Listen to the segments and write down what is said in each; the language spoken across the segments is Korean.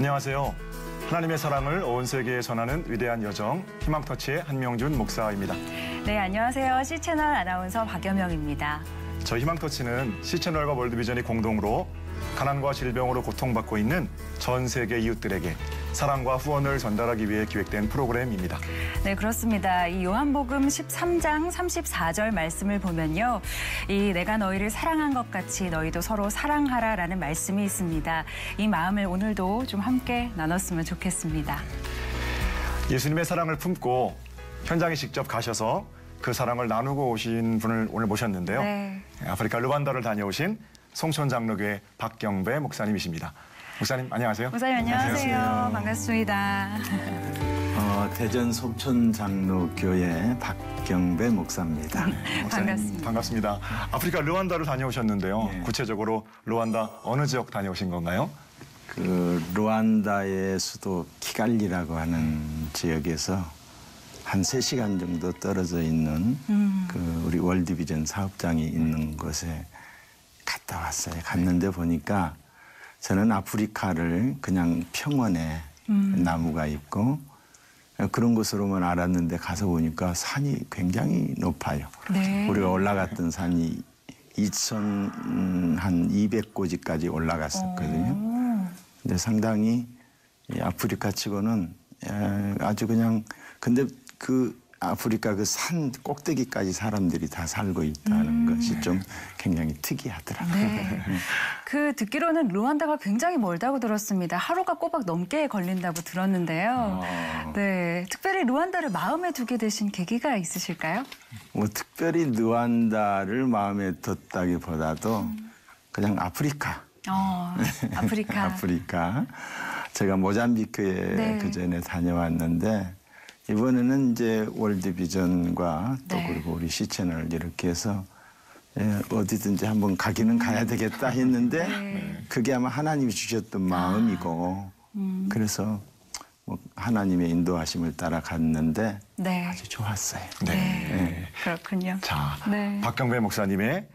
안녕하세요. 하나님의 사랑을 온 세계에 전하는 위대한 여정 희망터치의 한명준 목사입니다. 네, 안녕하세요. C채널 아나운서 박여명입니다. 저희 희망터치는 C채널과 월드비전이 공동으로 가난과 질병으로 고통받고 있는 전 세계 이웃들에게 사랑과 후원을 전달하기 위해 기획된 프로그램입니다. 네, 그렇습니다. 이 요한복음 13장 34절 말씀을 보면요. 이 내가 너희를 사랑한 것 같이 너희도 서로 사랑하라라는 말씀이 있습니다. 이 마음을 오늘도 좀 함께 나눴으면 좋겠습니다. 예수님의 사랑을 품고 현장에 직접 가셔서 그 사랑을 나누고 오신 분을 오늘 모셨는데요. 네. 아프리카 르완다를 다녀오신 송천장로교회 박경배 목사님이십니다. 목사님 안녕하세요. 목사님 안녕하세요. 반갑습니다. 대전 송천장로교회 박경배 목사입니다. 반갑습니다. 반갑습니다. 아프리카 르완다를 다녀오셨는데요. 네. 구체적으로 르완다 어느 지역 다녀오신 건가요? 그 르완다의 수도 키갈리라고 하는 지역에서 한 3시간 정도 떨어져 있는 그 우리 월드비전 사업장이 있는 곳에 갔다 왔어요. 갔는데 보니까 저는 아프리카를 그냥 평원에 나무가 있고 그런 곳으로만 알았는데 가서 보니까 산이 굉장히 높아요. 네. 우리가 올라갔던 산이 2,200고지까지 올라갔었거든요. 근데 상당히 아프리카 치고는 아주 그냥 근데 그 아프리카 그 산 꼭대기까지 사람들이 다 살고 있다는 것이 좀 굉장히 특이하더라고요. 네. 그 듣기로는 르완다가 굉장히 멀다고 들었습니다. 하루가 꼬박 넘게 걸린다고 들었는데요. 네, 특별히 르완다를 마음에 두게 되신 계기가 있으실까요? 뭐 특별히 르완다를 마음에 뒀다기보다도 그냥 아프리카. 아프리카. 아프리카. 제가 모잠비크에 네. 그 전에 다녀왔는데 이번에는 이제 월드비전과 또 네. 그리고 우리 C채널 이렇게 해서 어디든지 한번 가기는 가야 되겠다 했는데 네. 그게 아마 하나님이 주셨던 마음이고 그래서 뭐 하나님의 인도하심을 따라 갔는데 네. 아주 좋았어요. 네. 그렇군요. 자, 네. 박경배 목사님의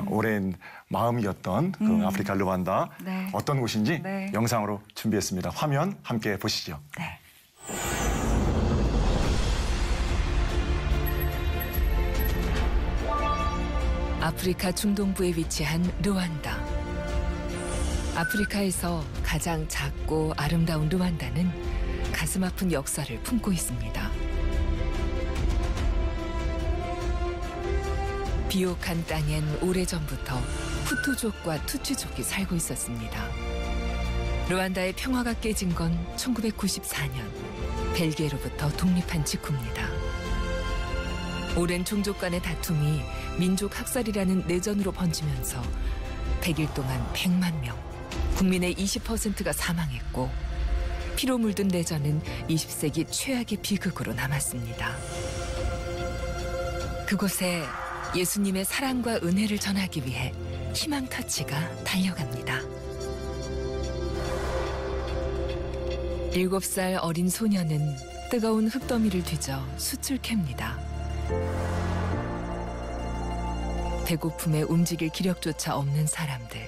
오랜 마음이었던 그 아프리카 르완다 네. 어떤 곳인지 네. 영상으로 준비했습니다. 화면 함께 보시죠. 네. 아프리카 중동부에 위치한 르완다. 아프리카에서 가장 작고 아름다운 르완다는 가슴 아픈 역사를 품고 있습니다. 비옥한 땅엔 오래전부터 후투족과 투츠족이 살고 있었습니다. 르완다의 평화가 깨진 건 1994년 벨기에로부터 독립한 직후입니다. 오랜 종족 간의 다툼이 민족 학살이라는 내전으로 번지면서 100일 동안 100만 명, 국민의 20%가 사망했고 피로 물든 내전은 20세기 최악의 비극으로 남았습니다. 그곳에 예수님의 사랑과 은혜를 전하기 위해 희망터치가 달려갑니다. 7살 어린 소녀는 뜨거운 흙더미를 뒤져 숯을 캡니다. 배고픔에 움직일 기력조차 없는 사람들.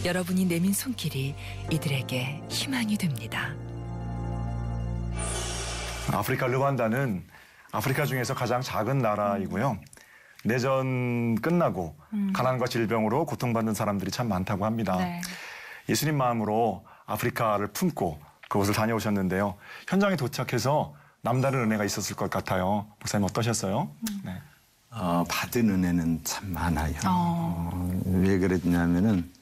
여러분이 내민 손길이 이들에게 희망이 됩니다. 아프리카 르완다는 아프리카 중에서 가장 작은 나라이고요. 내전 끝나고 가난과 질병으로 고통받는 사람들이 참 많다고 합니다. 네. 예수님 마음으로 아프리카를 품고 그곳을 다녀오셨는데요. 현장에 도착해서 남다른 은혜가 있었을 것 같아요. 목사님 어떠셨어요? 네. 받은 은혜는 참 많아요. 왜 그랬냐면은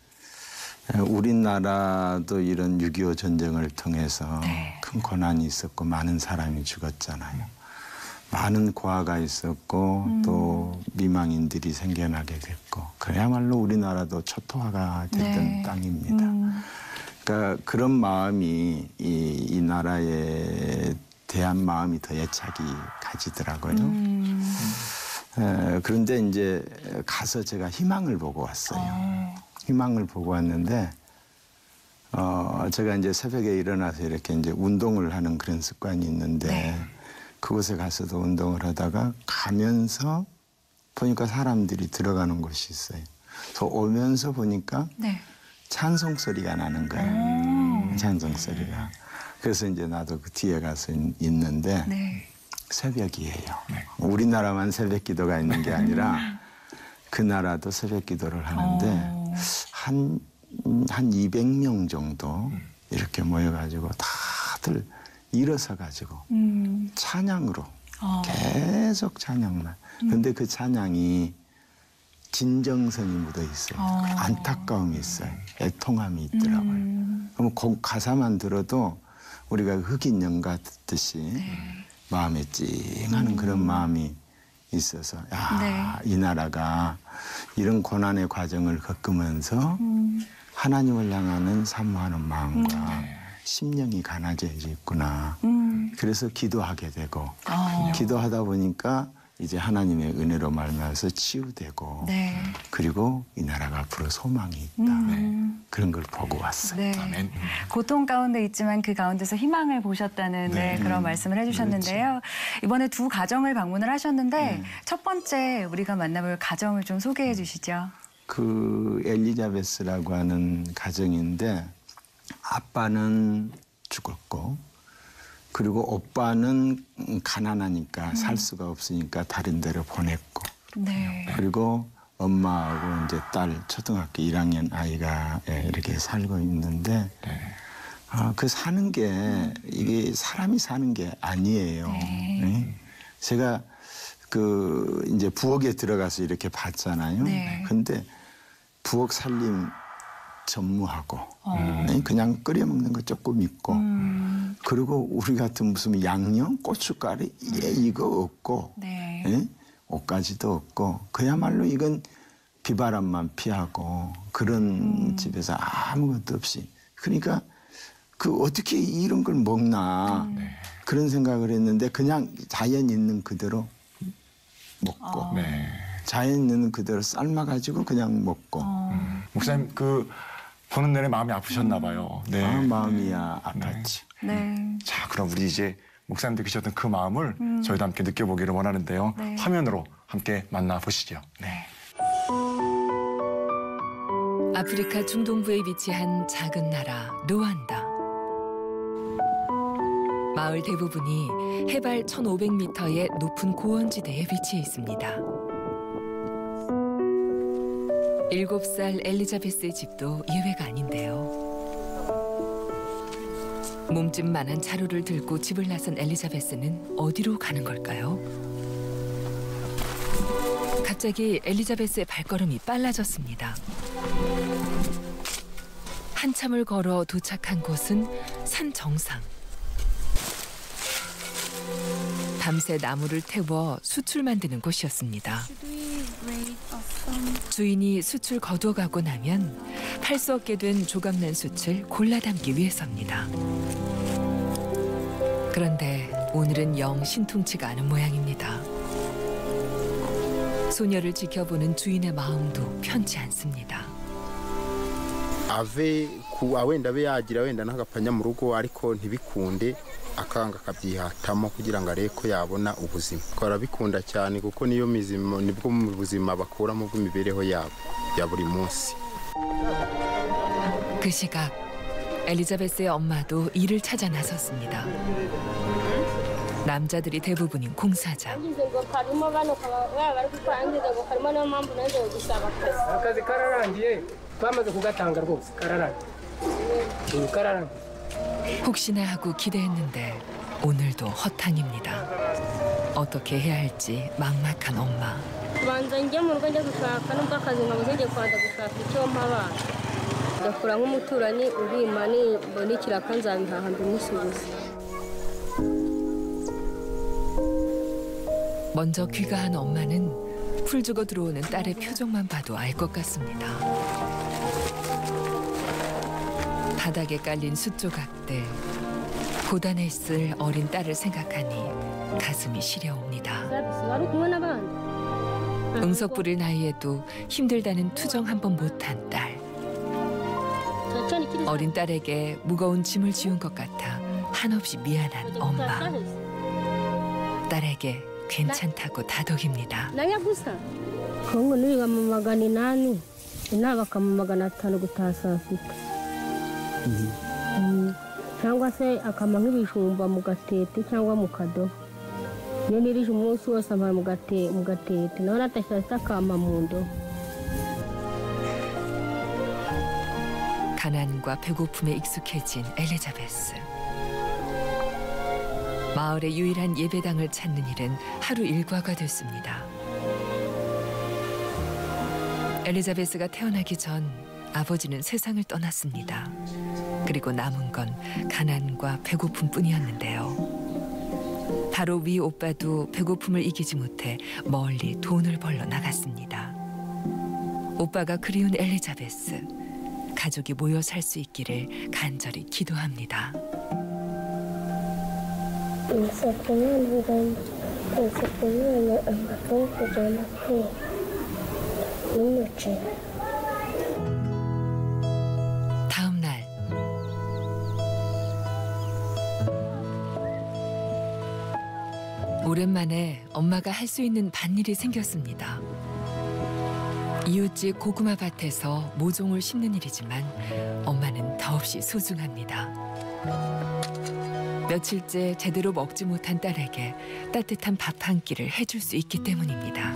우리나라도 이런 6.25 전쟁을 통해서 네. 큰 고난이 있었고 많은 사람이 죽었잖아요. 많은 고아가 있었고 또 미망인들이 생겨나게 됐고 그야말로 우리나라도 초토화가 됐던 네. 땅입니다. 그러니까 그런 마음이 이 나라에 대한 마음이 더 애착이 가지더라고요. 그런데 이제 가서 제가 희망을 보고 왔어요. 희망을 보고 왔는데 제가 이제 새벽에 일어나서 이렇게 이제 운동을 하는 그런 습관이 있는데 네. 그곳에 가서도 운동을 하다가 가면서 보니까 사람들이 들어가는 곳이 있어요. 저 오면서 보니까 네. 찬송 소리가 나는 거예요. 찬송 소리가. 그래서 이제 나도 그 뒤에 가서 있는데 네. 새벽이에요. 우리나라만 새벽 기도가 있는 게 아니라 그 나라도 새벽 기도를 하는데 한 200명 정도 이렇게 모여가지고 다들 일어서 가지고 찬양으로 계속 찬양만. 근데 그 찬양이 진정성이 묻어 있어요. 안타까움이 있어요. 애통함이 있더라고요. 그럼 그 가사만 들어도 우리가 흑인 연가 듣듯이 마음에 찡하는 그런 마음이 있어서 이 나라가 이런 고난의 과정을 겪으면서 하나님을 향하는 사모하는 마음과 심령이 가난해져 있구나. 그래서 기도하게 되고 기도하다 보니까 이제 하나님의 은혜로 말미암아서 치유되고 그리고 이 나라가 앞으로 소망이 있다. 그런 걸 보고 왔어요. 네. 아멘. 고통 가운데 있지만 그 가운데서 희망을 보셨다는 그런 말씀을 해주셨는데요. 그렇죠. 이번에 두 가정을 방문을 하셨는데 첫 번째 우리가 만나볼 가정을 좀 소개해 주시죠. 그 엘리자베스라고 하는 가정인데 아빠는 죽었고 그리고 오빠는 가난하니까 살 수가 없으니까 다른 데로 보냈고 그리고 엄마하고 이제 딸 초등학교 1학년 아이가 이렇게 살고 있는데 그 사는 게 이게 사람이 사는 게 아니에요. 네. 제가 그 이제 부엌에 들어가서 이렇게 봤잖아요. 근데 부엌 살림 전무하고 그냥 끓여 먹는 거 조금 있고 그리고 우리 같은 무슨 양념 고춧가루 이거 없고 옷가지도 없고 그야말로 이건 비바람만 피하고 그런 집에서 아무것도 없이 그러니까 그 어떻게 이런 걸 먹나 그런 생각을 했는데 그냥 자연 있는 그대로 먹고 자연 있는 그대로 삶아가지고 그냥 먹고 목사님 그 보는 내내 마음이 아프셨나 봐요. 네. 마음이야 아팠지. 자, 그럼 우리 이제 목사님 느끼셨던 그 마음을 저희도 함께 느껴보기를 원하는데요. 화면으로 함께 만나보시죠. 네. 아프리카 중동부에 위치한 작은 나라 루안다. 마을 대부분이 해발 1500m의 높은 고원지대에 위치해 있습니다. 7살 엘리자베스의 집도 예외가 아닌데요. 몸집만한 자루를 들고 집을 나선 엘리자베스는 어디로 가는 걸까요? 갑자기 엘리자베스의 발걸음이 빨라졌습니다. 한참을 걸어 도착한 곳은 산 정상. 밤새 나무를 태워 숯을 만드는 곳이었습니다. 주인이 숯을 거두어가고 나면 팔 수 없게 된 조각난 숯을 골라 담기 위해서입니다. 그런데 오늘은 영 신통치가 않은 모양입니다. 소녀를 지켜보는 주인의 마음도 편치 않습니다. wenda abe yagira wenda n'agapanya mu rugo ariko ntibikunde akanga akabyihatamo kugira ngo arebe ko yabona ubuzima arabikunda cyane kuko niyo mizima nibwo mu buzima bakuramo bw'imibereho yabo ya buri munsi. 그 시각 엘리자베스의 엄마도 일을 찾아 나섰습니다. 남자들이 대부분인 공사장. akazi kararangiye twamaze kugatanga rwose kararangiye. 혹시나 하고 기대했는데 오늘도 허탕입니다. 어떻게 해야 할지 막막한 엄마. kubanza njye mu rugo njya gushaka nubwo akazi nkabuze ngiye kubanza gushaka icyo mpa abana ndakura nk'umuturanyi urima mbona ikiraka nzabihaha mbimusubize. 먼저 귀가한 엄마는 풀 주고 들어오는 딸의 표정만 봐도 알 것 같습니다. 바닥에 깔린 숯조각들, 고단해 있을 어린 딸을 생각하니 가슴이 시려옵니다. wari kumwe n'abandi 응석 부릴 나이에도 힘들다는 투정 한 번 못한 딸. 천천히 kiri 어린 딸에게 무거운 짐을 지운 것 같아 한없이 미안한 엄마. 딸에게 괜찮다고 다독입니다. nanya gusa kongo niga mu 800 inaha bakamuha 500 gutaha saa sita. Cyangwa se akama nk'ibijumba mu gatete cyangwa mu kadobo. Iyo nirije umunsi wose amara mu gatete naho natashye akama mu ndobo. 가난과 배고픔에 익숙해진 엘리자베스. 마을의 유일한 예배당을 찾는 일은 하루 일과가 됐습니다. 엘리자베스가 태어나기 전 아버지는 세상을 떠났습니다. 그리고 남은 건 가난과 배고픔뿐이었는데요. 바로 위 오빠도 배고픔을 이기지 못해 멀리 돈을 벌러 나갔습니다. 오빠가 그리운 엘리자베스, 가족이 모여 살 수 있기를 간절히 기도합니다. 다음 날 오랜만에 엄마가 할 수 있는 밭일이 생겼습니다. 이웃집 고구마 밭에서 모종을 심는 일이지만 엄마는 더없이 소중합니다. 며칠째 제대로 먹지 못한 딸에게 따뜻한 밥 한 끼를 해줄 수 있기 때문입니다.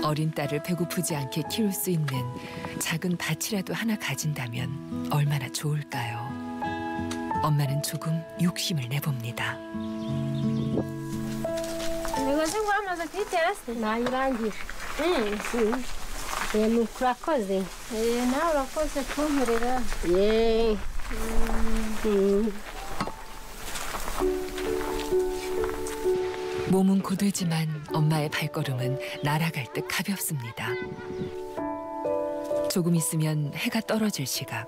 어린 딸을 배고프지 않게 키울 수 있는 작은 밭이라도 하나 가진다면 얼마나 좋을까요? 엄마는 조금 욕심을 내봅니다. Nayirangije. Urakoze. Nawe urakoze kunkorera. 몸은 고되지만 엄마의 발걸음은 날아갈 듯 가볍습니다. 조금 있으면 해가 떨어질 시각.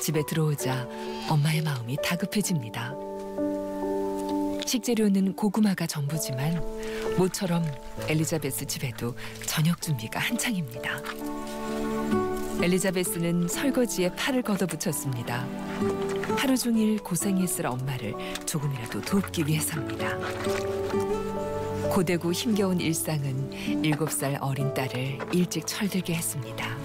집에 들어오자 엄마의 마음이 다급해집니다. 식재료는 고구마가 전부지만 모처럼 엘리자베스 집에도 저녁 준비가 한창입니다. 엘리자베스는 설거지에 팔을 걷어붙였습니다. 하루 종일 고생했을 엄마를 조금이라도 돕기 위해서입니다. 고되고 힘겨운 일상은 7살 어린 딸을 일찍 철들게 했습니다.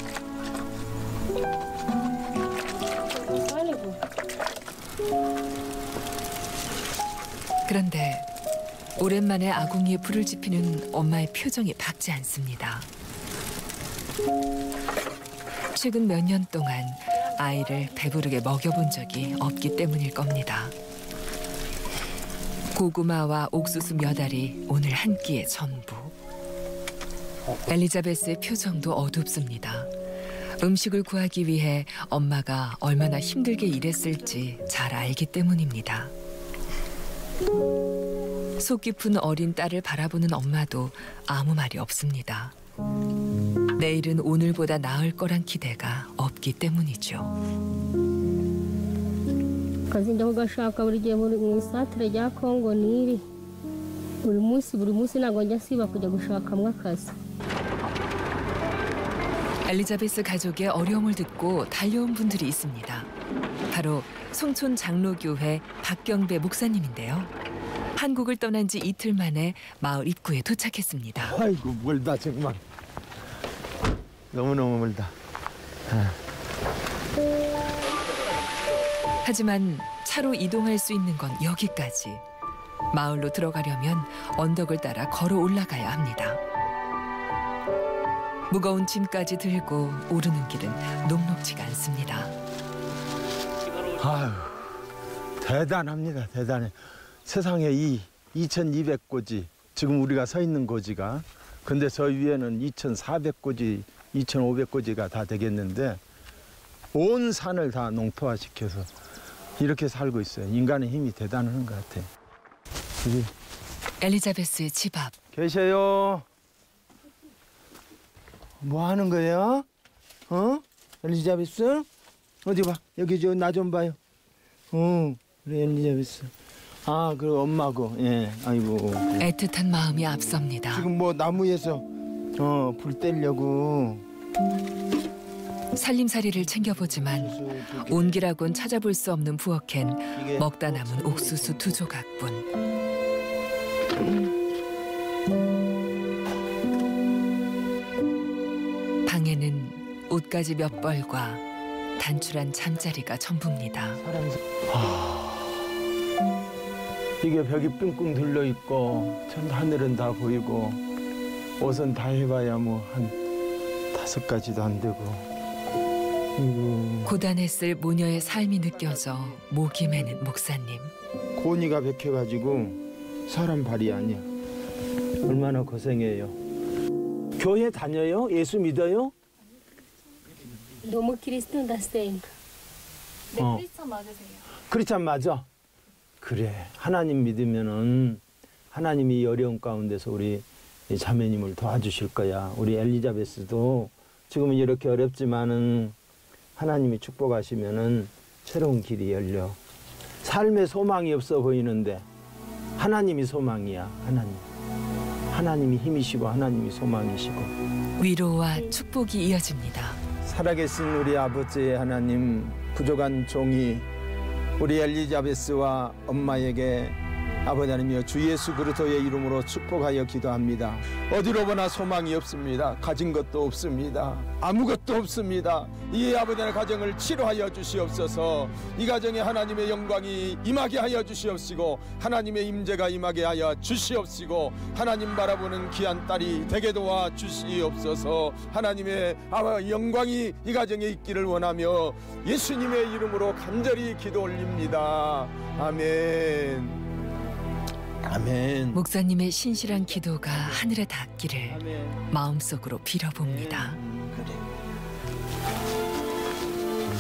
그런데 오랜만에 아궁이에 불을 지피는 엄마의 표정이 밝지 않습니다. 최근 몇 년 동안 아이를 배부르게 먹여본 적이 없기 때문일 겁니다. 고구마와 옥수수 몇 알이 오늘 한 끼의 전부. 엘리자베스의 표정도 어둡습니다. 음식을 구하기 위해 엄마가 얼마나 힘들게 일했을지 잘 알기 때문입니다. 속 깊은 어린 딸을 바라보는 엄마도 아무 말이 없습니다. 내일은 오늘보다 나을 거란 기대가 없기 때문이죠. Akazi njya kugashaka buri gihe mu isantire rya Kongo Nili. buri munsi ntabwo njya siba kujya gushakamo akazi. 엘리자베스 가족의 어려움을 듣고 달려온 분들이 있습니다. 바로 송촌 장로교회 박경배 목사님인데요. 한국을 떠난 지 이틀 만에 마을 입구에 도착했습니다. 아이고 멀다 정말. 너무너무 멀다. 하지만 차로 이동할 수 있는 건 여기까지. 마을로 들어가려면 언덕을 따라 걸어 올라가야 합니다. 무거운 짐까지 들고 오르는 길은 녹록지가 않습니다. 아유, 대단합니다. 대단해. 세상에 이 2200고지, 지금 우리가 서 있는 고지가, 근데 저 위에는 2400고지, 2500고지가 다 되겠는데 온 산을 다 농토화시켜서 이렇게 살고 있어요. 인간의 힘이 대단한 것 같아요. 엘리자베스의 집 앞. 계셔요. 뭐 하는 거예요? 엘리자베스? 어디 봐. 여기 나 좀 봐요. 그래 엘리자베스. 아, 그리고 엄마고. 예. 아이고. 애틋한 마음이 앞섭니다. 지금 뭐 나무에서 불 떼려고. 살림살이를 챙겨보지만 온기라곤 찾아볼 수 없는 부엌엔 먹다 남은 옥수수 2조각뿐. 옷가지 몇 벌과 단출한 잠자리가 전부입니다. 이게 벽이 삥삥 둘러 있고 전 하늘은 다 보이고 옷은 다 해봐야 뭐 한 5가지도 안 되고. 고단했을 모녀의 삶이 느껴져 목이 메는 목사님. 고니가 백혀가지고 사람 발이 아니야. 얼마나 고생해요. 교회 다녀요? 예수 믿어요? 너무 크리스찬 다스니까. 네, 크리스찬 맞으세요? 크리스찬 맞아. 그래. 하나님 믿으면은 하나님이 이 어려운 가운데서 우리 자매님을 도와주실 거야. 우리 엘리자베스도 지금은 이렇게 어렵지만은 하나님이 축복하시면은 새로운 길이 열려. 삶에 소망이 없어 보이는데 하나님이 소망이야. 하나님이 힘이시고 하나님이 소망이시고. 위로와 축복이 이어집니다. 살아계신 우리 아버지 하나님, 부족한 종이 우리 엘리자베스와 엄마에게 아버지 하나님이여 주 예수 그리스도의 이름으로 축복하여 기도합니다. 어디로 보나 소망이 없습니다. 가진 것도 없습니다. 아무것도 없습니다. 이 아버지 하나님의 가정을 치료하여 주시옵소서. 이 가정에 하나님의 영광이 임하게 하여 주시옵시고 하나님의 임재가 임하게 하여 주시옵시고 하나님 바라보는 귀한 딸이 되게 도와 주시옵소서. 하나님의 영광이 이 가정에 있기를 원하며 예수님의 이름으로 간절히 기도 올립니다. 아멘. 아멘. 목사님의 신실한 기도가 하늘에 닿기를 마음속으로 빌어봅니다.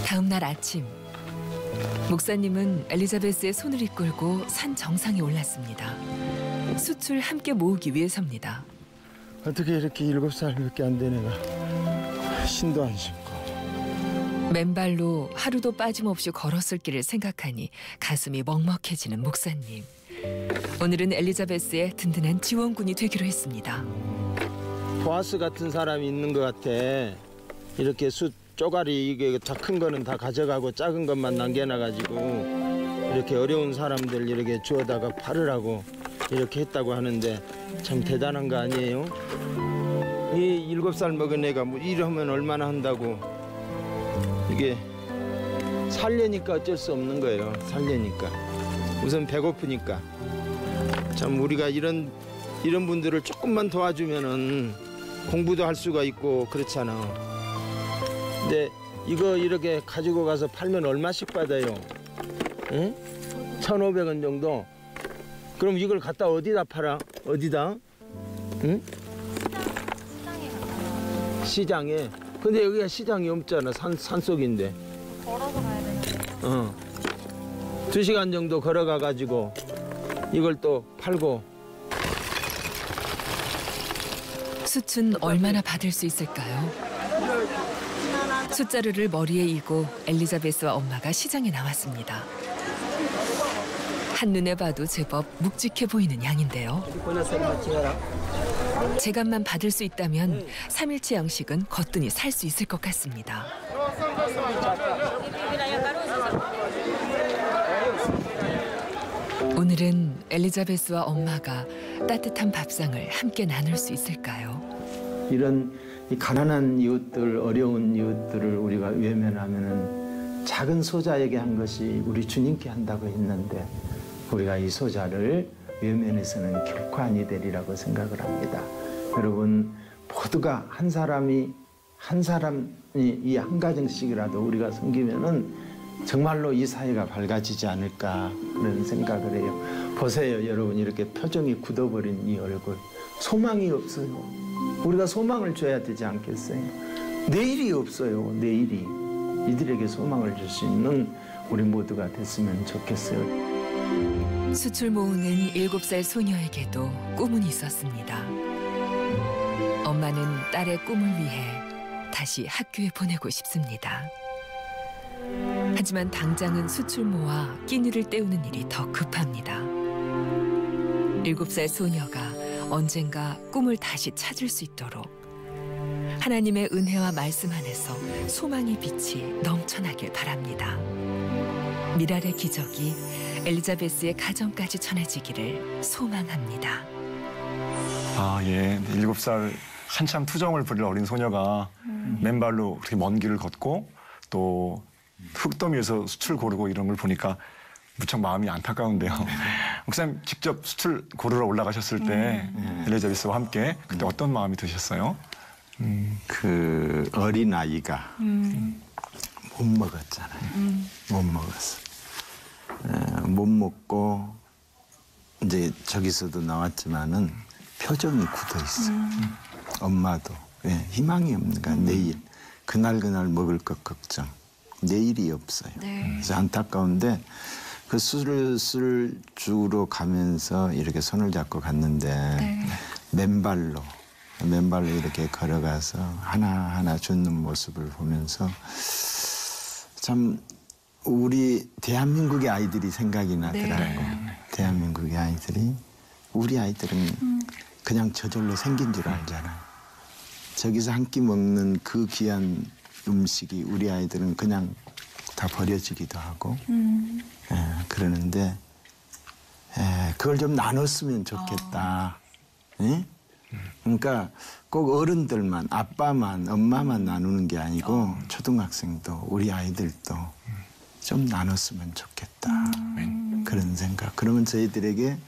다음 날 아침, 목사님은 엘리자베스의 손을 이끌고 산 정상에 올랐습니다. 숯을 함께 모으기 위해서입니다. 어떻게 이렇게 7살밖에 안 된 애가 신도 안 신고. 맨발로 하루도 빠짐없이 걸었을 길을 생각하니 가슴이 먹먹해지는 목사님. 오늘은 엘리자베스의 든든한 지원군이 되기로 했습니다. 보아스 같은 사람이 있는 것 같아. 이렇게 숯 쪼가리 이게 다 큰 거는 다 가져가고 작은 것만 남겨놔가지고 이렇게 어려운 사람들 이렇게 주워다가 팔으라고 이렇게 했다고 하는데 참 대단한 거 아니에요? 이 7살 먹은 애가 뭐 이러면 얼마나 한다고. 이게 살려니까 어쩔 수 없는 거예요. 살려니까. 우선 배고프니까. 참 우리가 이런 분들을 조금만 도와주면은 공부도 할 수가 있고 그렇잖아. 근데 이거 이렇게 가지고 가서 팔면 얼마씩 받아요? 응? 1,500원 정도? 그럼 이걸 갖다 어디다 팔아? 어디다? 응? 시장에. 근데 여기가 시장이 없잖아. 산속인데. 걸어서 가야 되는데. 2시간 정도 걸어가 가지고 이걸 또 팔고. 숯은 얼마나 받을 수 있을까요? 숯자루를 머리에 이고 엘리자베스와 엄마가 시장에 나왔습니다. 한눈에 봐도 제법 묵직해 보이는 양인데요. 제값만 받을 수 있다면 3일치 양식은 거뜬히 살 수 있을 것 같습니다. 오늘은 엘리자베스와 엄마가 따뜻한 밥상을 함께 나눌 수 있을까요? 이런 이 가난한 이웃들, 어려운 이웃들을 우리가 외면하면은 작은 소자에게 한 것이 우리 주님께 한다고 했는데 우리가 이 소자를 외면해서는 결코 아니 되리라고 생각을 합니다. 여러분 모두가 한 사람이 이 한 가정씩이라도 우리가 섬기면은 정말로 이 사회가 밝아지지 않을까 그런 생각을 해요. 보세요, 여러분 이렇게 표정이 굳어버린 이 얼굴. 소망이 없어요. 우리가 소망을 줘야 되지 않겠어요? 내일이 없어요. 내일이. 이들에게 소망을 줄 수 있는 우리 모두가 됐으면 좋겠어요. 숯을 모으는 7살 소녀에게도 꿈은 있었습니다. 엄마는 딸의 꿈을 위해 다시 학교에 보내고 싶습니다. 하지만 당장은 숯을 모아 끼니를 때우는 일이 더 급합니다. 7살 소녀가 언젠가 꿈을 다시 찾을 수 있도록 하나님의 은혜와 말씀 안에서 소망의 빛이 넘쳐나길 바랍니다. 미랄의 기적이 엘리자베스의 가정까지 전해지기를 소망합니다. 아, 예. 7살 한참 투정을 부릴 어린 소녀가 맨발로 그렇게 먼 길을 걷고 또 흙더미에서 숯을 고르고 이런 걸 보니까 무척 마음이 안타까운데요. 목사님 직접 숯을 고르러 올라가셨을 때 엘리자베스와 함께 그때 어떤 마음이 드셨어요? 그 어린아이가 못 먹었잖아요. 못 먹었어. 못 먹고 이제 저기서도 나왔지만은 표정이 굳어 있어. 엄마도 희망이 없는가. 내일 그날 먹을 것 걱정. 내일이 없어요. 그래서 안타까운데 그 술을 주러 가면서 이렇게 손을 잡고 갔는데 맨발로 이렇게 걸어가서 하나하나 줍는 모습을 보면서 참 우리 대한민국의 아이들이 생각이 나더라고. 대한민국의 아이들이 우리 아이들은 그냥 저절로 생긴 줄 알잖아요. 저기서 한 끼 먹는 그 귀한 음식이 우리 아이들은 그냥 다 버려지기도 하고 그러는데 그걸 좀 나눴으면 좋겠다. 그러니까 꼭 어른들만 아빠만 엄마만 나누는 게 아니고 초등학생도 우리 아이들도 좀 나눴으면 좋겠다. 그런 생각. 그러면 저희들에게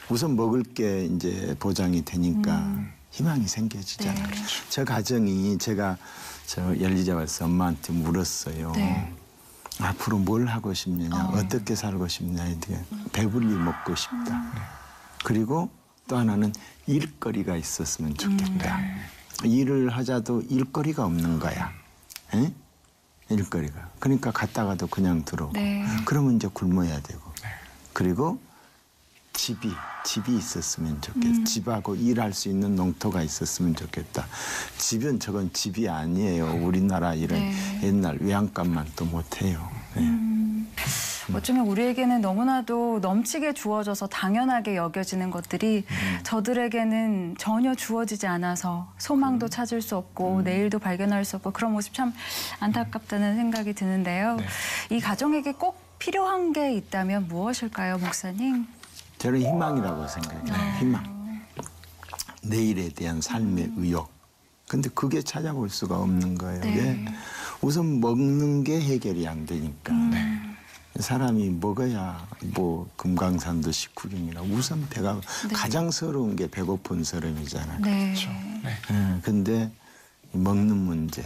우선 먹을 게 이제 보장이 되니까 희망이 생겨지잖아요. 저 가정이 제가 저 엘리자베스 엄마한테 물었어요. 앞으로 뭘 하고 싶느냐, 어떻게 살고 싶냐, 이렇게 배불리 먹고 싶다. 그리고 또 하나는 일거리가 있었으면 좋겠다. 일을 하자도 일거리가 없는 거야. 에? 일거리가. 그러니까 갔다가도 그냥 들어오고. 그러면 이제 굶어야 되고. 그리고 집이 있었으면 좋겠다. 집하고 일할 수 있는 농토가 있었으면 좋겠다. 집은 저건 집이 아니에요. 우리나라 이런 옛날 외양간만 또 못해요. 어쩌면 우리에게는 너무나도 넘치게 주어져서 당연하게 여겨지는 것들이 저들에게는 전혀 주어지지 않아서 소망도 찾을 수 없고 내일도 발견할 수 없고 그런 모습 참 안타깝다는 생각이 드는데요. 이 가정에게 꼭 필요한 게 있다면 무엇일까요, 목사님? 저는 희망이라고 생각해요. 희망. 내일에 대한 삶의 의욕. 근데 그게 찾아볼 수가 없는 거예요. 왜? 우선 먹는 게 해결이 안 되니까. 사람이 먹어야 뭐 금강산도 식후경이라 우선 배가 가장 서러운 게 배고픈 사람이잖아요. 그렇죠. 근데 먹는 문제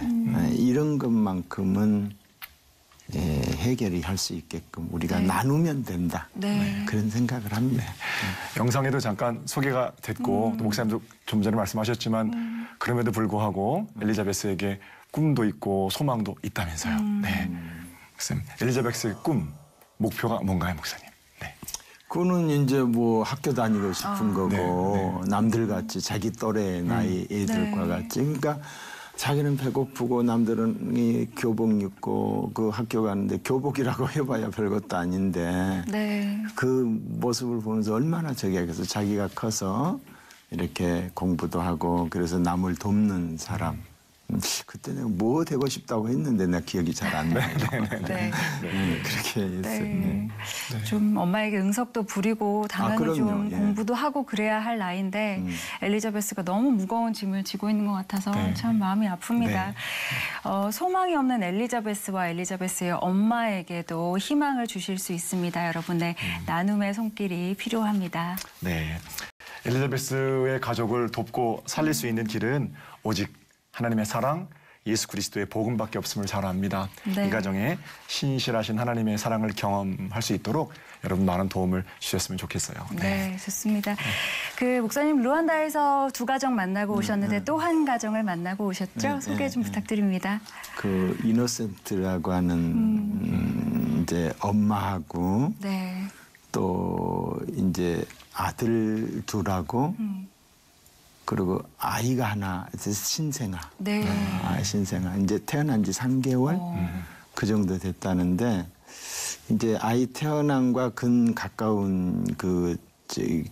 이런 것만큼은 해결이 할 수 있게끔 우리가 나누면 된다. 그런 생각을 합니다. 영상에도 잠깐 소개가 됐고 또 목사님도 좀 전에 말씀하셨지만 그럼에도 불구하고 엘리자베스에게 꿈도 있고 소망도 있다면서요. 목사님, 엘리자베스의 꿈, 목표가 뭔가요, 목사님? 그거는 이제 뭐 학교 다니고 싶은 거고 남들 같이 자기 또래 나이 애들과 같이 그러니까 자기는 배고프고 남들은 이 교복 입고 그 학교 가는데 교복이라고 해봐야 별것도 아닌데 그 모습을 보면서 얼마나 저기하겠어. 자기가 커서 이렇게 공부도 하고 그래서 남을 돕는 사람. 그때 내가 뭐 되고 싶다고 했는데 나 기억이 잘 안 나요. 그렇게 했어요. 좀 엄마에게 응석도 부리고 당연히 좀 공부도 하고 그래야 할 나이인데 엘리자베스가 너무 무거운 짐을 지고 있는 것 같아서 참 마음이 아픕니다. 소망이 없는 엘리자베스와 엘리자베스의 엄마에게도 희망을 주실 수 있습니다. 여러분의 나눔의 손길이 필요합니다. 엘리자베스의 가족을 돕고 살릴 수 있는 길은 오직 하나님의 사랑, 예수 그리스도의 복음밖에 없음을 잘 압니다. 이 가정에 신실하신 하나님의 사랑을 경험할 수 있도록 여러분 많은 도움을 주셨으면 좋겠어요. 좋습니다. 그 목사님 루안다에서 두 가정 만나고 오셨는데 또 한 가정을 만나고 오셨죠? 소개 좀 부탁드립니다. 그 이노센트라고 하는 이제 엄마하고 또 이제 아들 둘하고 그리고 아이가 하나, 신생아. 신생아. 이제 태어난 지 3개월? 그 정도 됐다는데, 이제 아이 태어남과 가까운 그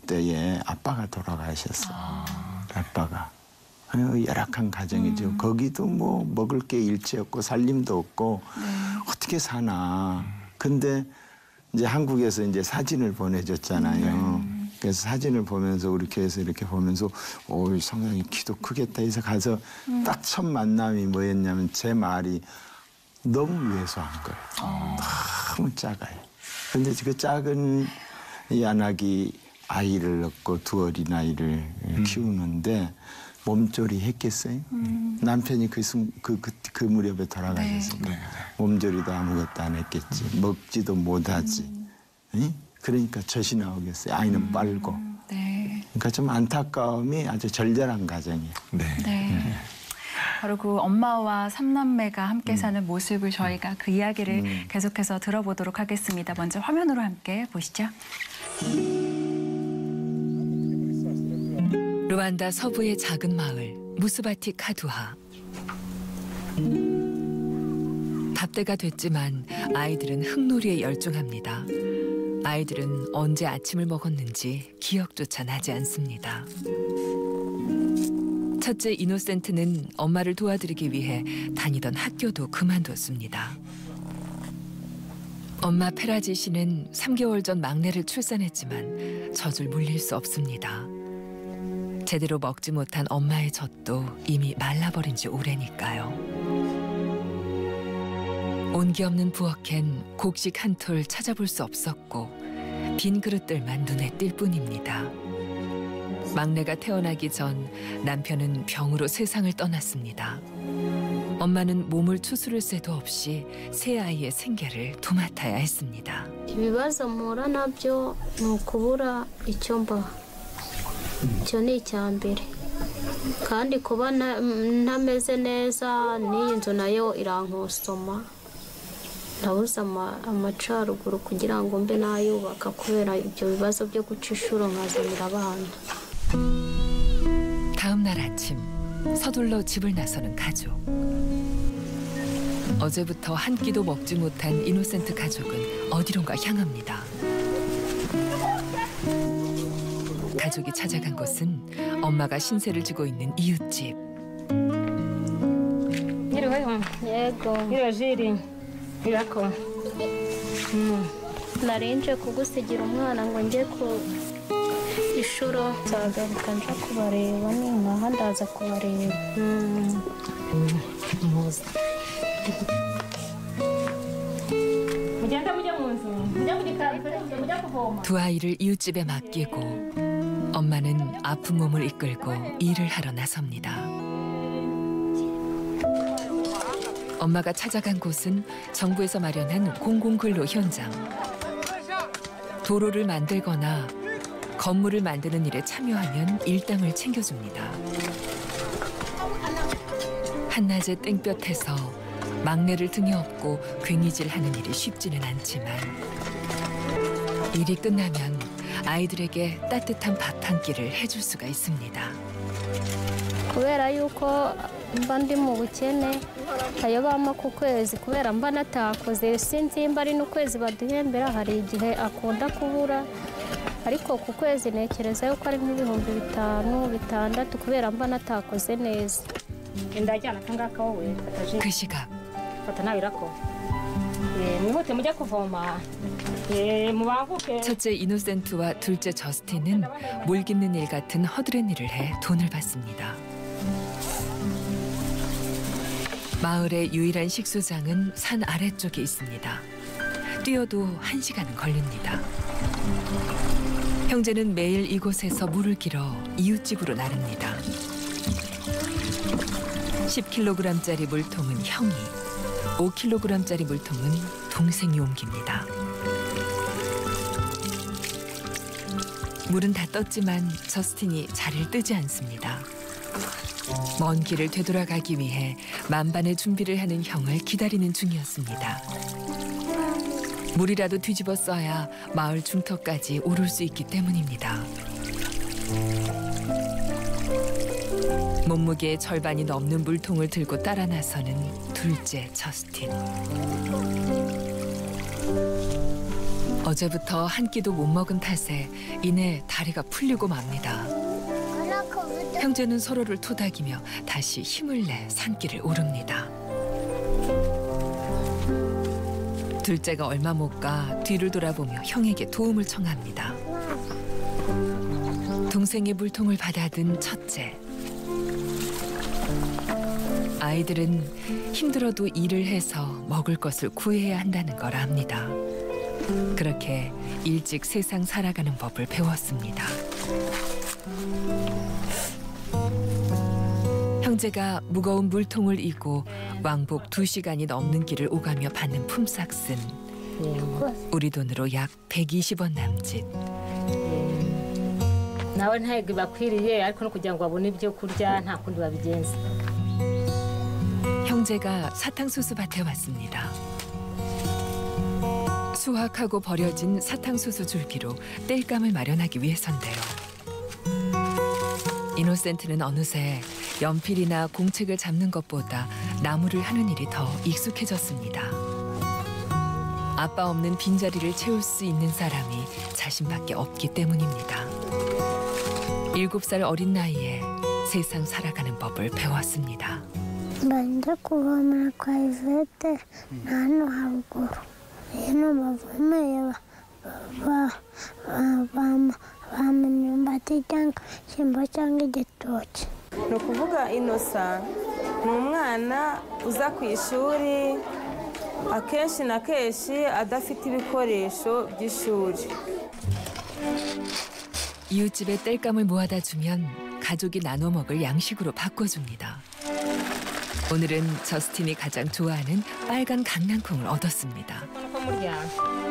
때에 아빠가 돌아가셨어. 아빠가. 열악한 가정이죠. 거기도 뭐 먹을 게 일치 없고 살림도 없고, 어떻게 사나. 근데 이제 한국에서 이제 사진을 보내줬잖아요. 그래서 사진을 보면서 우리 교회에서 이렇게 보면서 오, 성령이 키도 크겠다 해서 가서 딱 첫 만남이 뭐였냐면 제 말이 너무 왜소한 거예요. 너무 작아요. 근데 그 작은 이 안악이 아이를 낳고 두 어린아이를 키우는데 몸조리 했겠어요? 남편이 그 무렵에 돌아가셨으니까 네. 몸조리도 아무것도 안 했겠지. 먹지도 못하지. 응? 그러니까 젖이 나오겠어요. 아이는 빨고. 네. 그러니까 좀 안타까움이 아주 절절한 가정이에요. 네. 네. 바로 그 엄마와 삼남매가 함께 사는 모습을 저희가 그 이야기를 계속해서 들어보도록 하겠습니다. 먼저 화면으로 함께 보시죠. 루안다 서부의 작은 마을 무스바티 카두하. 밥때가 됐지만 아이들은 흙놀이에 열중합니다. 아이들은 언제 아침을 먹었는지 기억조차 나지 않습니다. 첫째 이노센트는 엄마를 도와드리기 위해 다니던 학교도 그만뒀습니다. 엄마 페라지 씨는 3개월 전 막내를 출산했지만 젖을 물릴 수 없습니다. 제대로 먹지 못한 엄마의 젖도 이미 말라버린 지 오래니까요. 온기 없는 부엌엔 곡식 한 톨 찾아볼 수 없었고 빈 그릇들만 눈에 띌 뿐입니다. 막내가 태어나기 전 남편은 병으로 세상을 떠났습니다. 엄마는 몸을 추스를 새도 없이 새 아이의 생계를 도맡아야 했습니다. ibibazo mpura nabyo ni ukubura icyo mba icyo ni icya mbere kandi kuba ntameze neza n'iyi nzu nayo irankosoma ndabuze amacaruguru kugira ngo mbe nayubaka kubera ibyo bibazo byo guca inshuro nkazanira abana. 다음 날 아침 서둘러 집을 나서는 가족. 어제부터 한 끼도 먹지 못한 이노센트 가족은 어디론가 향합니다. 가족이 찾아간 곳은 엄마가 신세를 지고 있는 이웃집. yego Jiri irako nari nje kugusigira umwana ngo njye ku ishuro nzagaruka nja kubareba nintaha ndaza kubareba. mugende mujye mu nzu mujye mu gikari mujye kuvoma. 두 아이를 이웃집에 맡기고 엄마는 아픈 몸을 이끌고 일을 하러 나섭니다. 엄마가 찾아간 곳은 정부에서 마련한 공공근로 현장. 도로를 만들거나 건물을 만드는 일에 참여하면 일당을 챙겨줍니다. 한낮에 땡볕에서 막내를 등에 업고 괭이질하는 일이 쉽지는 않지만 일이 끝나면 아이들에게 따뜻한 밥 한 끼를 해줄 수가 있습니다. kubera yuko mba ndi mu bukene ayo bampa ku kwezi kubera mba natakoze sinzi mba ari n'ukwezi baduhembera hari igihe akunda kubura ariko ku kwezi ntekereza yuko ari nk'ibihumbi 5, 6 kubera mba natakoze neza. ndajyana kangaka wowe 그 시각 fata nawe irako mwihute mujye kuvoma mubanguke. 첫째 이노센트와 둘째 저스틴은 물 깃는 일 같은 허드렛 일을 해 돈을 받습니다. 마을의 유일한 식수장은 산 아래쪽에 있습니다. 뛰어도 1시간은 걸립니다. 형제는 매일 이곳에서 물을 길어 이웃집으로 나릅니다. 10kg짜리 물통은 형이, 5kg짜리 물통은 동생이 옮깁니다. 물은 다 떴지만 저스틴이 자리를 뜨지 않습니다. 먼 길을 되돌아가기 위해 만반의 준비를 하는 형을 기다리는 중이었습니다. 물이라도 뒤집어 써야 마을 중턱까지 오를 수 있기 때문입니다. 몸무게의 절반이 넘는 물통을 들고 따라 나서는 둘째 저스틴. 어제부터 한 끼도 못 먹은 탓에 이내 다리가 풀리고 맙니다. 형제는 서로를 토닥이며 다시 힘을 내 산길을 오릅니다. 둘째가 얼마 못 가 뒤를 돌아보며 형에게 도움을 청합니다. 평생의 물통을 받아든 첫째. 아이들은 힘들어도 일을 해서 먹을 것을 구해야 한다는 걸 압니다. 그렇게 일찍 세상 살아가는 법을 배웠습니다. 형제가 무거운 물통을 이고 왕복 2시간이 넘는 길을 오가며 받는 품삯은 우리 돈으로 약 120원 남짓. nawe ntego bakwiriye ariko no kugira ngo babone ibyo kurya nta kundi babigenza. 형제가 사탕수수 밭에 왔습니다. 수확하고 버려진 사탕수수 줄기로 땔감을 마련하기 위해서인데요. 이노센트는 어느새 연필이나 공책을 잡는 것보다 나무를 하는 일이 더 익숙해졌습니다. 아빠 없는 빈자리를 채울 수 있는 사람이 자신밖에 없기 때문입니다. 7살 어린 나이에 세상 살아가는 법을 배웠습니다. 먼저 구하면 가있을 때 나는 하고 얘는 먹으면 bamenye batijyanga simba cyangwa igitoki. ni ukuvuga Innocent ni umwana uza ku ishuri akenshi na kenshi adafite ibikoresho by'ishuri. 이웃집에 땔감을 모아다 주면 가족이 나눠 먹을 양식으로 바꿔줍니다. 오늘은 저스틴이 가장 좋아하는 빨간 강낭콩을 얻었습니다.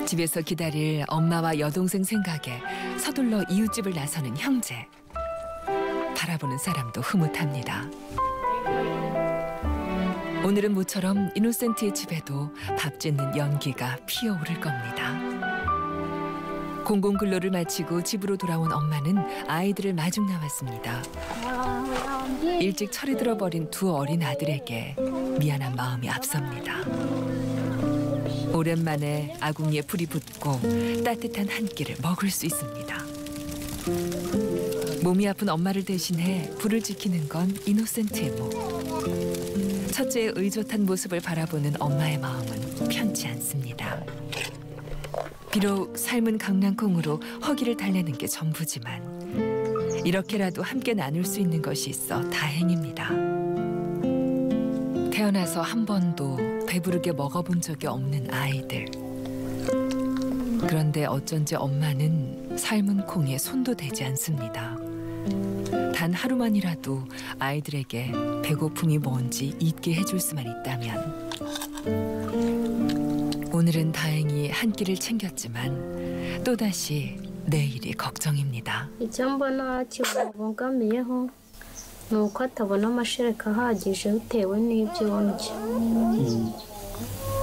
집에서 기다릴 엄마와 여동생 생각에 서둘러 이웃집을 나서는 형제. 바라보는 사람도 흐뭇합니다. 오늘은 모처럼 이노센트의 집에도 밥 짓는 연기가 피어오를 겁니다. 공공근로를 마치고 집으로 돌아온 엄마는 아이들을 마중 나왔습니다. 일찍 철이 들어버린 두 어린 아들에게 미안한 마음이 앞섭니다. 오랜만에 아궁이에 불이 붙고 따뜻한 한 끼를 먹을 수 있습니다. 몸이 아픈 엄마를 대신해 불을 지키는 건 이노센트의 목. 첫째의 의젓한 모습을 바라보는 엄마의 마음은 편치 않습니다. 비록 삶은 강낭콩으로 허기를 달래는 게 전부지만 이렇게라도 함께 나눌 수 있는 것이 있어 다행입니다. 태어나서 한 번도 배부르게 먹어본 적이 없는 아이들. 그런데 어쩐지 엄마는 삶은 콩에 손도 대지 않습니다. 단 하루만이라도 아이들에게 배고픔이 뭔지 잊게 해줄 수만 있다면. 오늘은 다행히 한 끼를 챙겼지만 또다시 내일이 걱정입니다. icyo mbona kibangamiyeho ni uko atabona amashereka ahagije bitewe n'ibyo ndya.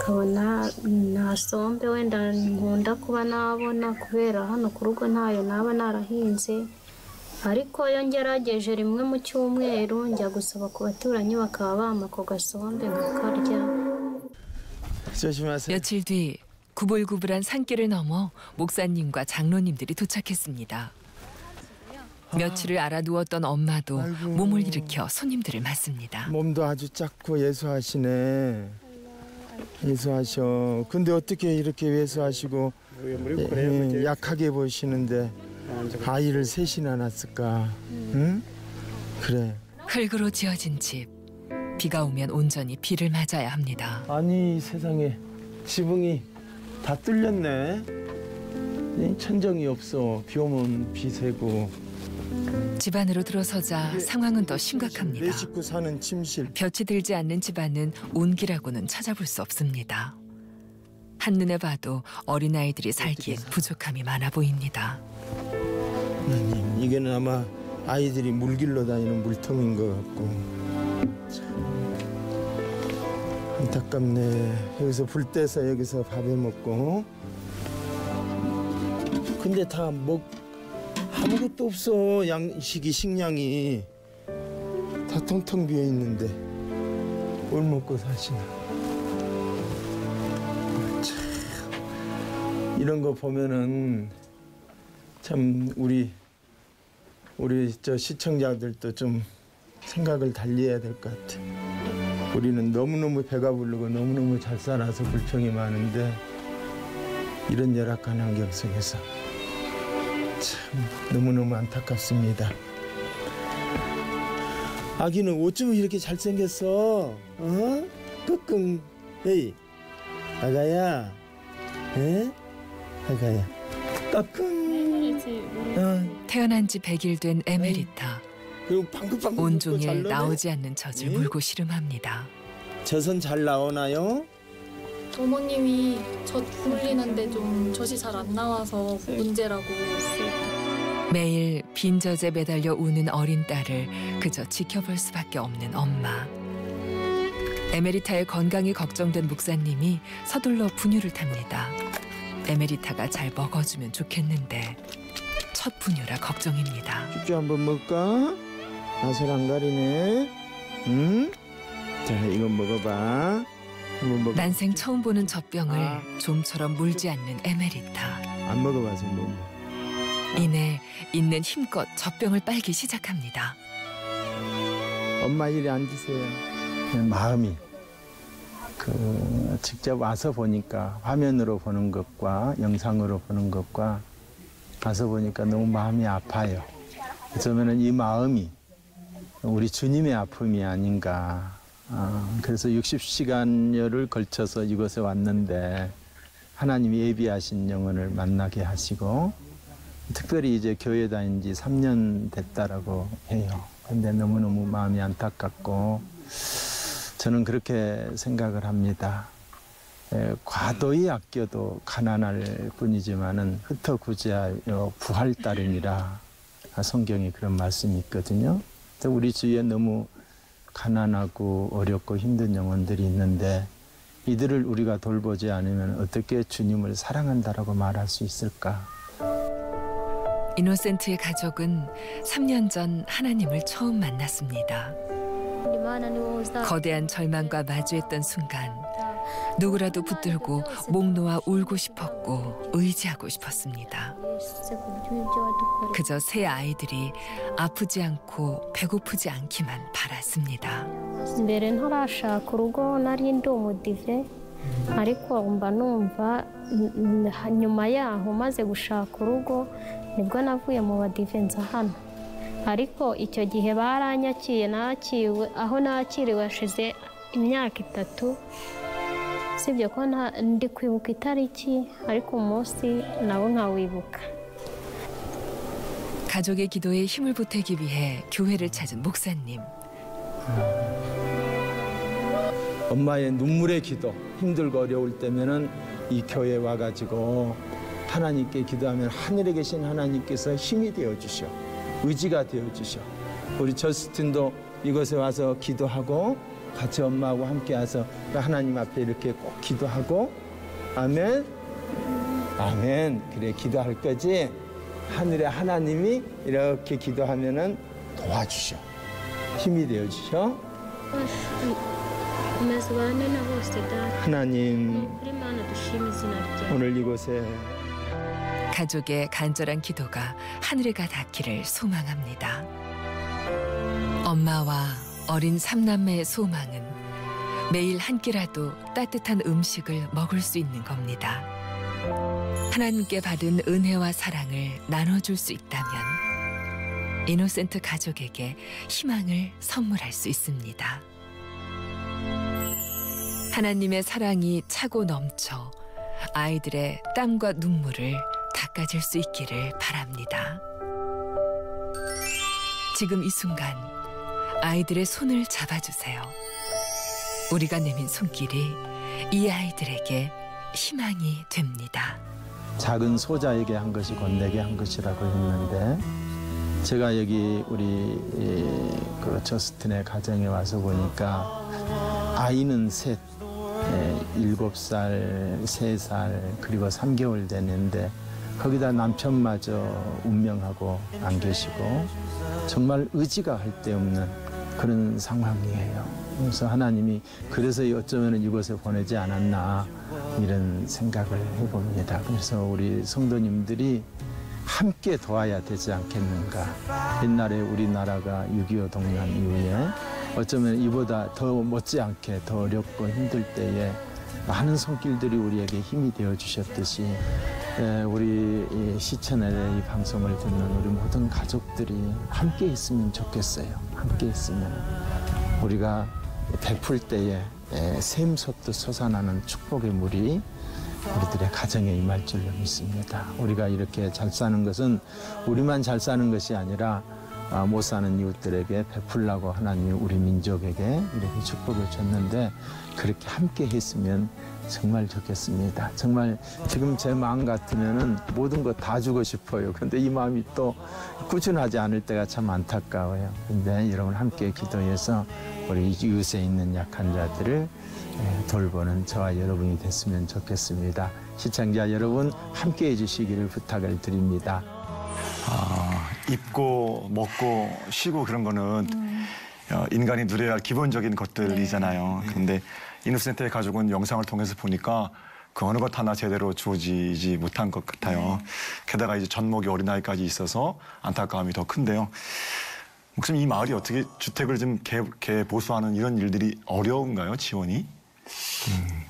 Kabona nta sombe wenda nkunda kuba nabona kubera hano ku rugo ntayo naba narahinze. Ariko iyo ngerageje rimwe mu cyumweru njya gusaba ku baturanyi bakaba bampa ako gasombe nkakarya. 조심하세요. 며칠 뒤 구불구불한 산길을 넘어 목사님과 장로님들이 도착했습니다. 며칠을 알아두었던 엄마도 몸을 일으켜 손님들을 맞습니다. 몸도 아주 작고 예수하시네. 예수하셔. 근데 어떻게 이렇게 예수하시고 약하게 보시는데 아이를 셋이나 낳았을까? 응? 그래. 흙으로 지어진 집. 비가 오면 온전히 비를 맞아야 합니다. 아니 세상에 지붕이 다 뚫렸네. 천정이 없어. 비 오면 비 새고. 집 안으로 들어서자 상황은 더 심각합니다. 내 식구 사는 침실. 볕이 들지 않는 집안은 온기라고는 찾아볼 수 없습니다. 한눈에 봐도 어린아이들이 살기엔 부족함이 많아 보입니다. 아니, 이게는 아마 아이들이 물길로 다니는 물통인 것 같고. 안타깝네. 여기서 불 떼서 여기서 밥해 먹고. 근데 다 아무것도 없어. 양식이 식량이 다 텅텅 비어 있는데 뭘 먹고 사시나. 참, 이런 거 보면은 참 우리 저 시청자들도 좀 생각을 달리해야 될 것 같아. 우리는 너무너무 배가 부르고 너무너무 잘 살아서 불평이 많은데 이런 열악한 환경 속에서 참 너무너무 안타깝습니다. 아기는 어쩌면 이렇게 잘생겼어? 어? 끙끙. 에이, 아가야. 에? 아가야. 끙끙. 태어난 지 100일 된 에메리타. 그리고 방긋방긋 온종일 나오지 않는 젖을 물고 씨름합니다. 젖은 잘 나오나요? 어머님이 젖 불리는데 좀 젖이 잘 안 나와서 문제라고. 매일 빈 젖에 매달려 우는 어린 딸을 그저 지켜볼 수밖에 없는 엄마. 에메리타의 건강이 걱정된 목사님이 서둘러 분유를 탑니다. 에메리타가 잘 먹어주면 좋겠는데 첫 분유라 걱정입니다. 쭈쭈 한번 먹을까? 맛을 안 가리네. 응? 자, 이거 먹어봐. 한번 먹어. 난생 처음 보는 젖병을 좀처럼 물지 않는 에메리타. 안 먹어봐서 뭐. 이내 있는 힘껏 젖병을 빨기 시작합니다. 엄마 이리 앉으세요. 마음이 직접 와서 보니까 화면으로 보는 것과 영상으로 보는 것과 가서 보니까 너무 마음이 아파요. 어쩌면 이 마음이 우리 주님의 아픔이 아닌가. 그래서 60시간여를 걸쳐서 이곳에 왔는데 하나님이 예비하신 영혼을 만나게 하시고 특별히 이제 교회 다닌 지 3년 됐다라고 해요. 근데 너무너무 마음이 안타깝고 저는 그렇게 생각을 합니다. 과도히 아껴도 가난할 뿐이지만은 흩어 구제하여 부할 따름이라 성경에 그런 말씀이 있거든요. 우리 주위에 너무 가난하고 어렵고 힘든 영혼들이 있는데 이들을 우리가 돌보지 않으면 어떻게 주님을 사랑한다라고 말할 수 있을까? 이노센트의 가족은 3년 전 하나님을 처음 만났습니다. 거대한 절망과 마주했던 순간 누구라도 붙들고 목 놓아 울고 싶었고 의지하고 싶었습니다. 그저 세 아이들이 아프지 않고 배고프지 않기만 바랐습니다. mbere ntarashaka urugo nari ndi umudive ariko mba numva nyuma yaho maze gushaka urugo nibwo navuye mu badive nza hano ariko icyo gihe baranyakiye nakiriwe aho nakiriwe hashize imyaka 3 sibyo ko ndi kwibuka itariki ariko umunsi nawo nkawibuka. 가족의 기도에 힘을 보태기 위해 교회를 찾은 목사님. 엄마의 눈물의 기도, 힘들고 어려울 때면은 이 교회에 와가지고 하나님께 기도하면 하늘에 계신 하나님께서 힘이 되어주셔, 의지가 되어주셔. 우리 저스틴도 이곳에 와서 기도하고 같이 엄마하고 함께 와서 하나님 앞에 이렇게 꼭 기도하고 아멘, 아멘. 그래 기도할 거지. 하늘의 하나님이 이렇게 기도하면은 도와주셔, 힘이 되어주셔. 하나님 오늘 이곳에 가족의 간절한 기도가 하늘에 닿기를 소망합니다. 엄마와 어린 3남매의 소망은 매일 한 끼라도 따뜻한 음식을 먹을 수 있는 겁니다. 하나님께 받은 은혜와 사랑을 나눠줄 수 있다면 이노센트 가족에게 희망을 선물할 수 있습니다. 하나님의 사랑이 차고 넘쳐 아이들의 땀과 눈물을 닦아줄 수 있기를 바랍니다. 지금 이 순간 아이들의 손을 잡아주세요. 우리가 내민 손길이 이 아이들에게 희망이 됩니다. 작은 소자에게 한 것이 곧 내게 한 것이라고 했는데 제가 여기 우리 그 저스틴의 가정에 와서 보니까 아이는 셋, 7살, 3살 그리고 3개월 되는데 거기다 남편마저 운명하고 안 계시고 정말 의지가 할 데 없는 그런 상황이에요. 그래서 하나님이 그래서 어쩌면 이곳에 보내지 않았나 이런 생각을 해봅니다. 그래서 우리 성도님들이 함께 도와야 되지 않겠는가. 옛날에 우리나라가 6.25 동란 이후에 어쩌면 이보다 더 못지않게 더 어렵고 힘들 때에 많은 손길들이 우리에게 힘이 되어 주셨듯이 우리 이 시천의 이 방송을 듣는 우리 모든 가족들이 함께 있으면 좋겠어요. 함께 있으면 우리가 베풀 때에 샘솟듯 솟아나는 축복의 물이 우리들의 가정에 임할 줄로 믿습니다. 우리가 이렇게 잘 사는 것은 우리만 잘 사는 것이 아니라 못 사는 이웃들에게 베풀라고 하나님이 우리 민족에게 이렇게 축복을 줬는데 그렇게 함께 했으면 정말 좋겠습니다. 정말 지금 제 마음 같으면은 모든 거 다 주고 싶어요. 그런데 이 마음이 또 꾸준하지 않을 때가 참 안타까워요. 근데 여러분 함께 기도해서 우리 이웃에 있는 약한 자들을 돌보는 저와 여러분이 됐으면 좋겠습니다. 시청자 여러분 함께 해주시기를 부탁을 드립니다. 입고 먹고 쉬고 그런 거는 인간이 누려야 할 기본적인 것들이잖아요. 그런데 인후센터의 가족은 영상을 통해서 보니까 그 어느 것 하나 제대로 주어지지 못한 것 같아요. 게다가 이제 젖먹이 어린아이까지 있어서 안타까움이 더 큰데요. 목사님, 이 마을이 어떻게 주택을 좀 개보수하는 이런 일들이 어려운가요, 지원이?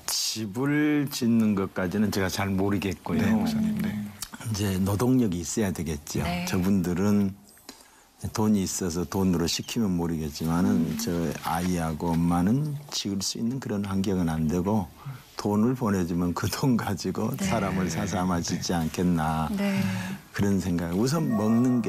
집을 짓는 것까지는 제가 잘 모르겠고요. 네, 목사님. 네. 이제 노동력이 있어야 되겠죠. 네. 저분들은 돈이 있어서 돈으로 시키면 모르겠지만은 저 아이하고 엄마는 지을 수 있는 그런 환경은 안 되고 돈을 보내주면 그 돈 가지고 사람을 사삼아 짓지 않겠나 그런 생각. 우선 먹는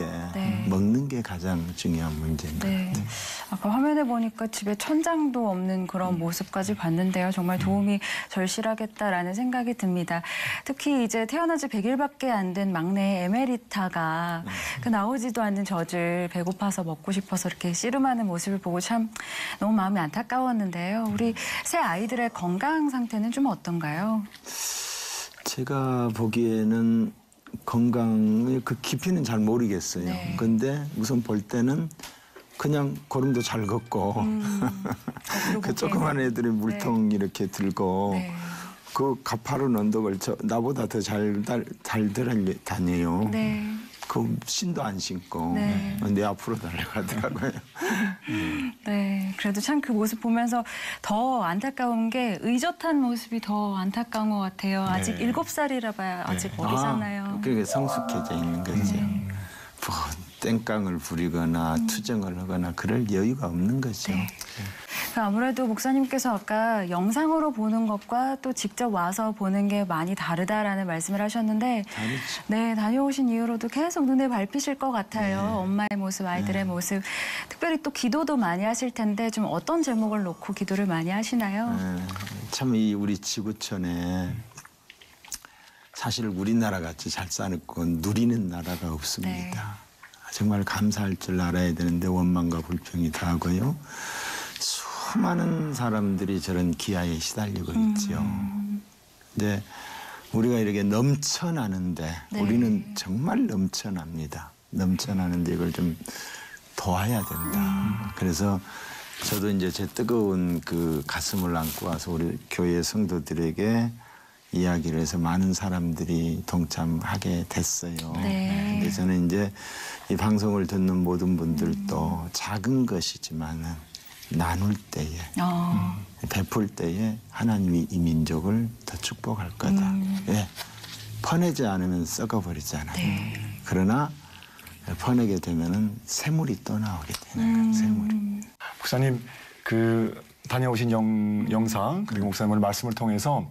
게 가장 중요한 문제인 것 같아요. 아까 화면에 보니까 집에 천장도 없는 그런 모습까지 봤는데요. 정말 도움이 절실하겠다라는 생각이 듭니다. 특히 이제 태어난 지 100일밖에 안 된 막내 에메리타가 그 나오지도 않는 젖을 배고파서 먹고 싶어서 이렇게 씨름하는 모습을 보고 참 너무 마음이 안타까웠는데요. 우리 새 아이들의 건강 상태는 좀 어떤가요? 제가 보기에는 건강의 그 깊이는 잘 모르겠어요. 근데 우선 볼 때는 그냥 걸음도 잘 걷고 그 조그만 애들이 물통 이렇게 들고 그 가파른 언덕을 나보다 더 잘 다녀요. 그 신도 안 신고 내 앞으로 달려가더라고요. 네, 그래도 참 그 모습 보면서 더 안타까운 게 의젓한 모습이 더 안타까운 것 같아요. 아직 7살이라 봐야 아직 어리잖아요. 그게 성숙해져 있는 거죠. 뭐 땡깡을 부리거나 투정을 하거나 그럴 여유가 없는 거죠. 아무래도 목사님께서 아까 영상으로 보는 것과 또 직접 와서 보는 게 많이 다르다라는 말씀을 하셨는데 네, 다녀오신 이후로도 계속 눈에 밟히실 것 같아요. 엄마의 모습, 아이들의 모습. 특별히 또 기도도 많이 하실 텐데 좀 어떤 제목을 놓고 기도를 많이 하시나요? 참 이 우리 지구촌에 사실 우리나라 같이 잘 사는 누리는 나라가 없습니다. 정말 감사할 줄 알아야 되는데 원망과 불평이 다하고요. 수많은 사람들이 저런 기아에 시달리고 있죠. 근데 우리가 이렇게 넘쳐나는데 우리는 정말 넘쳐납니다. 넘쳐나는데 이걸 좀 도와야 된다. 그래서 저도 이제 제 뜨거운 그 가슴을 안고 와서 우리 교회 성도들에게 이야기를 해서 많은 사람들이 동참하게 됐어요. 근데 저는 이제 이 방송을 듣는 모든 분들도 작은 것이지만은 나눌 때에 베풀 때에 하나님이 이 민족을 더 축복할 거다. 퍼내지 않으면 썩어버리잖아요. 그러나 퍼내게 되면은 샘물이 또 나오게 되는 거예요. 샘물이. 목사님, 그 다녀오신 영상 그리고 목사님 오늘 말씀을 통해서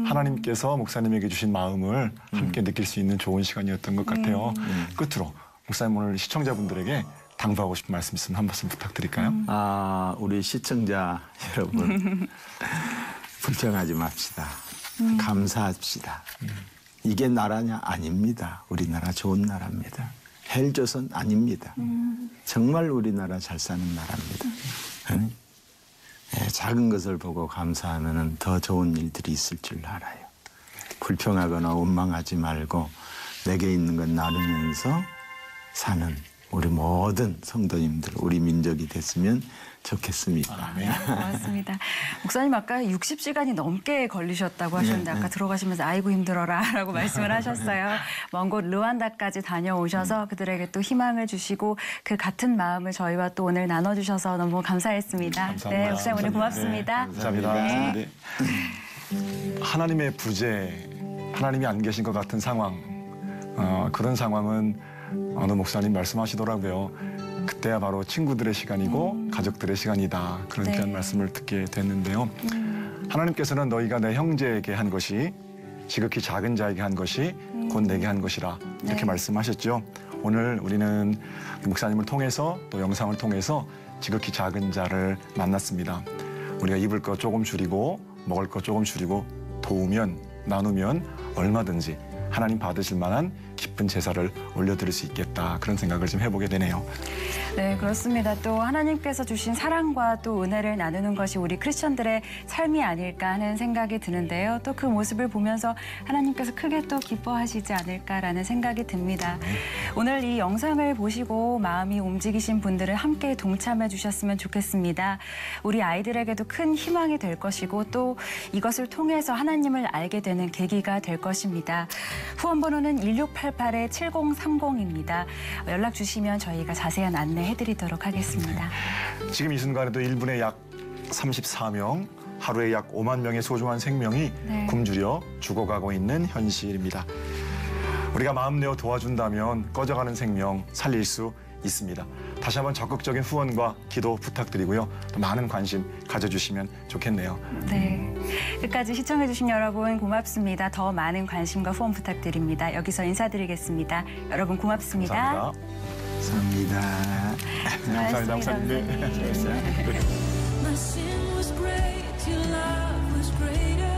하나님께서 목사님에게 주신 마음을 함께 느낄 수 있는 좋은 시간이었던 것 같아요. 끝으로 목사님 오늘 시청자분들에게 당부하고 싶은 말씀 있으면 한 말씀 부탁드릴까요? 우리 시청자 여러분 불평하지 맙시다. 감사합시다. 이게 나라냐? 아닙니다. 우리나라 좋은 나라입니다. 헬조선 아닙니다. 정말 우리나라 잘 사는 나라입니다. 작은 것을 보고 감사하면 더 좋은 일들이 있을 줄 알아요. 불평하거나 원망하지 말고 내게 있는 건 나누면서 사는 우리 모든 성도님들, 우리 민족이 됐으면 좋겠습니다. 고맙습니다. 목사님 아까 60시간이 넘게 걸리셨다고 하셨는데 아까 들어가시면서 아이고 힘들어라 라고 말씀을 하셨어요. 먼 곳 르완다까지 다녀오셔서 그들에게 또 희망을 주시고 그 같은 마음을 저희와 또 오늘 나눠주셔서 너무 감사했습니다. 감사합니다. 네, 목사님 오늘 고맙습니다. 감사합니다. 하나님의 부재, 하나님이 안 계신 것 같은 상황, 그런 상황은 어느 목사님 말씀하시더라고요. 그때야 바로 친구들의 시간이고 가족들의 시간이다. 그런 귀한 말씀을 듣게 됐는데요. 하나님께서는 너희가 내 형제에게 한 것이 지극히 작은 자에게 한 것이 곧 내게 한 것이라 이렇게 말씀하셨죠. 오늘 우리는 목사님을 통해서 또 영상을 통해서 지극히 작은 자를 만났습니다. 우리가 입을 것 조금 줄이고 먹을 것 조금 줄이고 도우면 나누면 얼마든지 하나님 받으실 만한 기쁜 제사를 올려드릴 수 있겠다. 그런 생각을 좀 해보게 되네요. 네, 그렇습니다. 또 하나님께서 주신 사랑과 또 은혜를 나누는 것이 우리 크리스천들의 삶이 아닐까 하는 생각이 드는데요. 또 그 모습을 보면서 하나님께서 크게 또 기뻐하시지 않을까라는 생각이 듭니다. 오늘 이 영상을 보시고 마음이 움직이신 분들은 함께 동참해 주셨으면 좋겠습니다. 우리 아이들에게도 큰 희망이 될 것이고 또 이것을 통해서 하나님을 알게 되는 계기가 될 것입니다. 후원 번호는 1688-7030입니다. 연락 주시면 저희가 자세한 안내해드리도록 하겠습니다. 지금 이 순간에도 1분에 약 34명, 하루에 약 5만 명의 소중한 생명이 굶주려 죽어가고 있는 현실입니다. 우리가 마음 내어 도와준다면 꺼져가는 생명 살릴 수 있습니다. 다시 한번 적극적인 후원과 기도 부탁드리고요. 또 많은 관심 가져주시면 좋겠네요. 네, 끝까지 시청해주신 여러분 고맙습니다. 더 많은 관심과 후원 부탁드립니다. 여기서 인사드리겠습니다. 여러분 고맙습니다. 감사합니다. 감사합니다. 감사합니다. 감사합니다. My sin was great, your love was greater.